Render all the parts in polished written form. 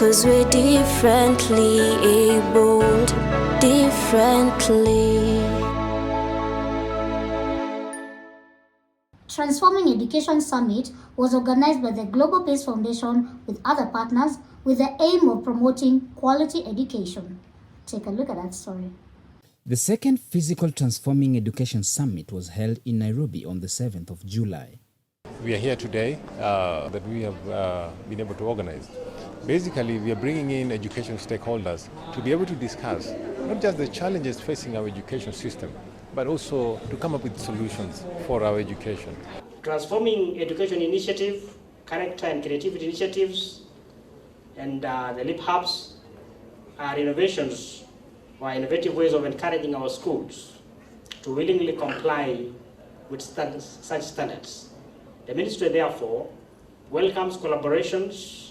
'Cause we're differently abled, differently. Transforming Education Summit was organized by the Global Peace Foundation with other partners with the aim of promoting quality education. Take a look at that story. The second Physical Transforming Education Summit was held in Nairobi on the 7th of July. We are here today that we have been able to organize. Basically, we are bringing in education stakeholders to be able to discuss not just the challenges facing our education system, but also to come up with solutions for our education. Transforming Education Initiative, Character and Creativity Initiatives, and the LEAP Hubs are innovations or innovative ways of encouraging our schools to willingly comply with such standards. The Ministry, therefore, welcomes collaborations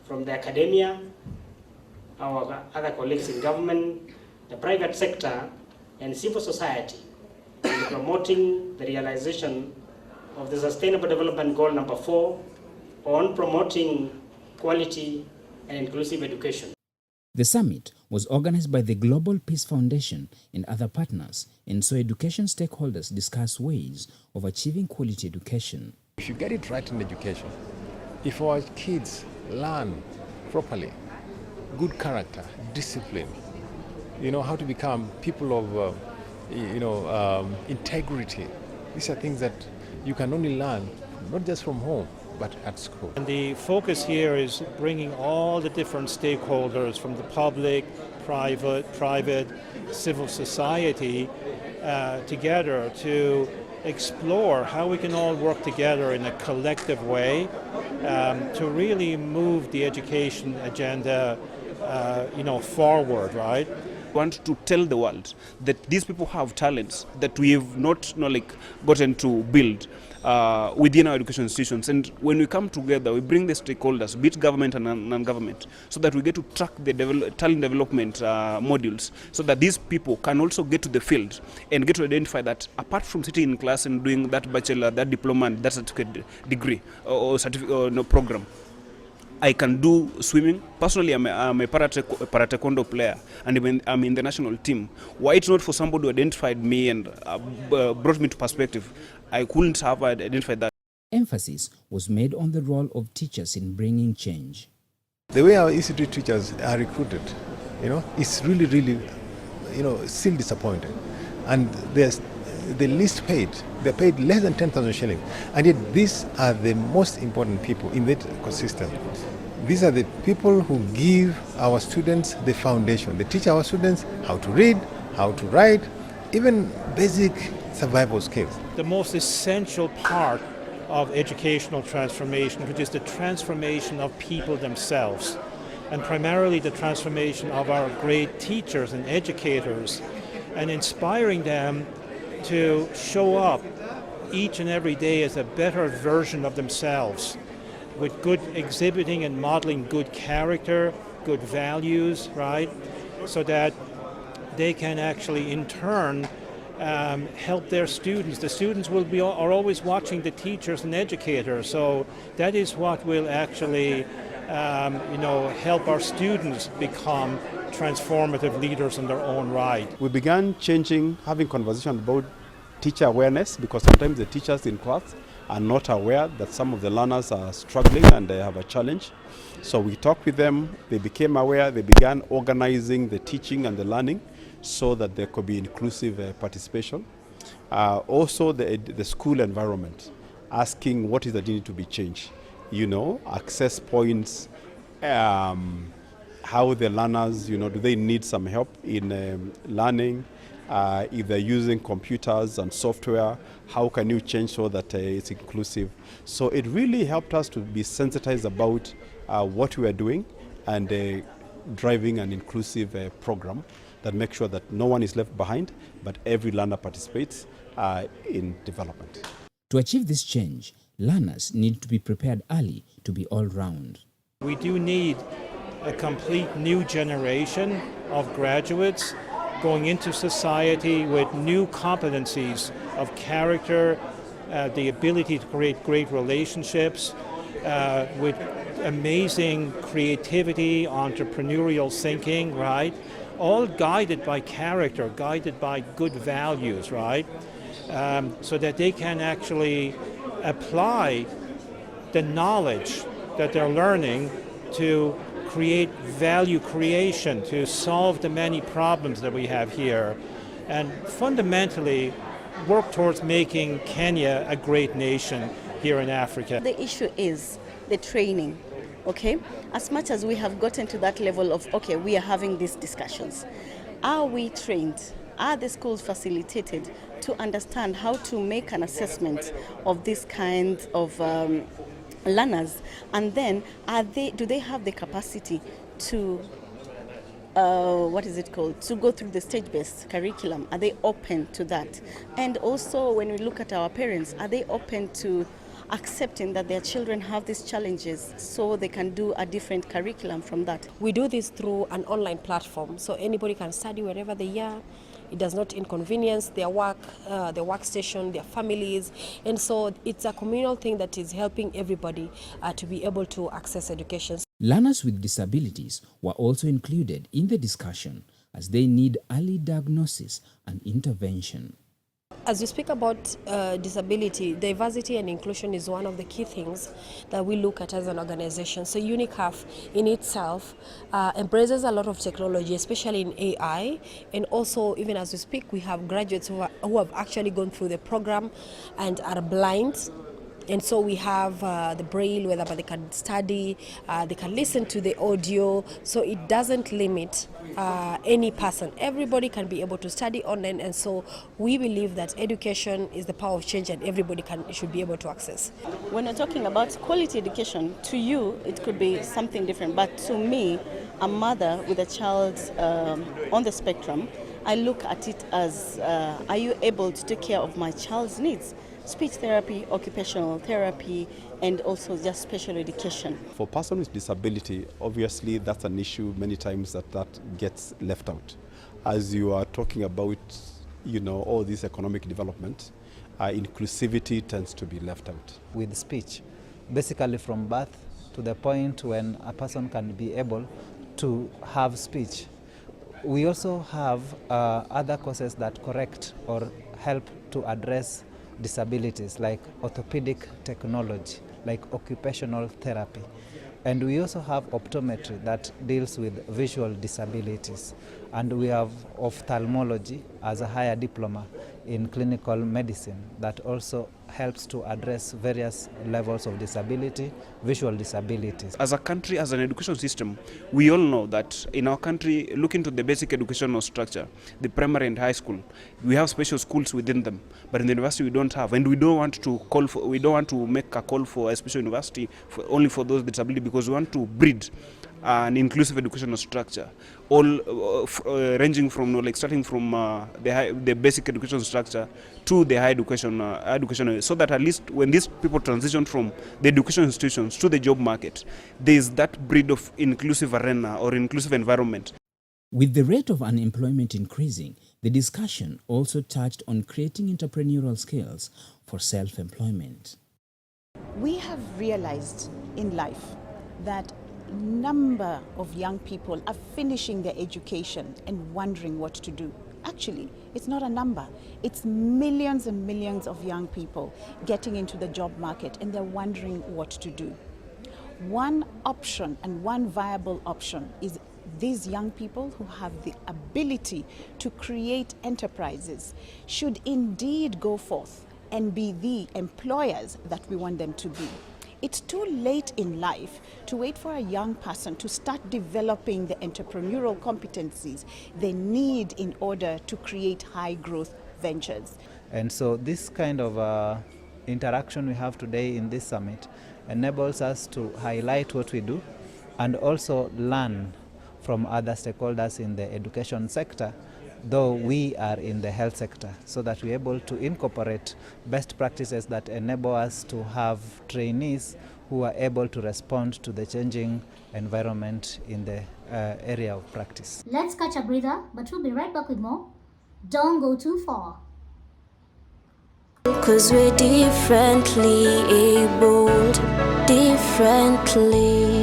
from the academia, our other colleagues in government, the private sector, and civil society in promoting the realization of the Sustainable Development Goal number 4 on promoting quality and inclusive education. The summit was organized by the Global Peace Foundation and other partners, and so education stakeholders discuss ways of achieving quality education. If you get it right in education, if our kids learn properly, good character, discipline, how to become people of, integrity. These are things that you can only learn, not just from home, but at school. And the focus here is bringing all the different stakeholders from the public, private, civil society together to explore how we can all work together in a collective way to really move the education agenda forward, right? Want to tell the world that these people have talents that we have not gotten to build within our education institutions. And when we come together, we bring the stakeholders, be it government and non-government, so that we get to track the talent development modules, so that these people can also get to the field and get to identify that apart from sitting in class and doing that bachelor, that diploma, and that certificate degree or certificate program, I can do swimming. Personally, I'm a para-taekwondo player, and I'm in the national team. Why it's not for somebody who identified me and brought me to perspective, I couldn't have identified that. Emphasis was made on the role of teachers in bringing change. The way our ECD teachers are recruited, it's really, still disappointing. And there's the least paid. They're paid less than 10,000 shillings. And yet these are the most important people in that ecosystem. These are the people who give our students the foundation. They teach our students how to read, how to write, even basic survival skills. The most essential part of educational transformation, which is the transformation of people themselves, and primarily the transformation of our great teachers and educators, and inspiring them to show up each and every day as a better version of themselves, with good exhibiting and modeling good character, good values, right? So that they can actually in turn help their students. The students are always watching the teachers and educators, so that is what will actually help our students become transformative leaders in their own right. We began having conversation about teacher awareness, because sometimes the teachers in class are not aware that some of the learners are struggling and they have a challenge. So we talked with them, they became aware, they began organizing the teaching and the learning so that there could be inclusive participation. Also the school environment, asking what is that need to be changed. Access points, how the learners, do they need some help in learning? If they're using computers and software, how can you change so that it's inclusive? So it really helped us to be sensitized about what we are doing and driving an inclusive program that makes sure that no one is left behind, but every learner participates in development. To achieve this change, learners need to be prepared early to be all-round. We do need a complete new generation of graduates going into society with new competencies of character, the ability to create great relationships, with amazing creativity, entrepreneurial thinking, right? All guided by character, guided by good values, right? So that they can actually apply the knowledge that they're learning to create value creation, to solve the many problems that we have here, and fundamentally work towards making Kenya a great nation here in Africa. The issue is the training, okay? As much as we have gotten to that level of, okay, we are having these discussions, are we trained? Are the schools facilitated to understand how to make an assessment of this kind of learners? And then, do they have the capacity to to go through the stage-based curriculum? Are they open to that? And also, when we look at our parents, are they open to accepting that their children have these challenges so they can do a different curriculum from that? We do this through an online platform, so anybody can study wherever they are. It does not inconvenience their work, their workstation, their families, and so it's a communal thing that is helping everybody to be able to access education. Learners with disabilities were also included in the discussion as they need early diagnosis and intervention. As we speak about disability, diversity and inclusion is one of the key things that we look at as an organization. So UNICAF in itself embraces a lot of technology, especially in AI, and also even as we speak, we have graduates who have actually gone through the program and are blind. And so we have the braille, whereby they can study, they can listen to the audio, so it doesn't limit any person. Everybody can be able to study online, and so we believe that education is the power of change and everybody should be able to access. When you're talking about quality education, to you it could be something different, but to me, a mother with a child on the spectrum, I look at it as, are you able to take care of my child's needs? Speech therapy, occupational therapy, and also just special education. For person with disability, obviously that's an issue many times that gets left out. As you are talking about, all this economic development, inclusivity tends to be left out. With speech, basically from birth to the point when a person can be able to have speech. We also have other courses that correct or help to address disabilities like orthopedic technology, like occupational therapy. And we also have optometry that deals with visual disabilities. And we have ophthalmology as a higher diploma in clinical medicine that also helps to address various levels of disability, visual disabilities. As a country, as an education system, we all know that in our country, look into the basic educational structure, the primary and high school, we have special schools within them, but in the university we don't have, and we don't want to make a call for a special university only for those with disability, because we want to breed an inclusive educational structure, all ranging from starting from the basic education structure to the higher education, so that at least when these people transition from the education institutions to the job market, there is that breed of inclusive arena or inclusive environment. With the rate of unemployment increasing, the discussion also touched on creating entrepreneurial skills for self-employment. We have realized in life that number of young people are finishing their education and wondering what to do. Actually, it's not a number. It's millions and millions of young people getting into the job market and they're wondering what to do. One option and one viable option is these young people who have the ability to create enterprises should indeed go forth and be the employers that we want them to be. It's too late in life to wait for a young person to start developing the entrepreneurial competencies they need in order to create high growth ventures. And so this kind of interaction we have today in this summit enables us to highlight what we do and also learn from other stakeholders in the education sector, though we are in the health sector, so that we're able to incorporate best practices that enable us to have trainees who are able to respond to the changing environment in the area of practice. Let's catch a breather, but we'll be right back with more. Don't go too far. 'Cause we're differently abled, differently differently.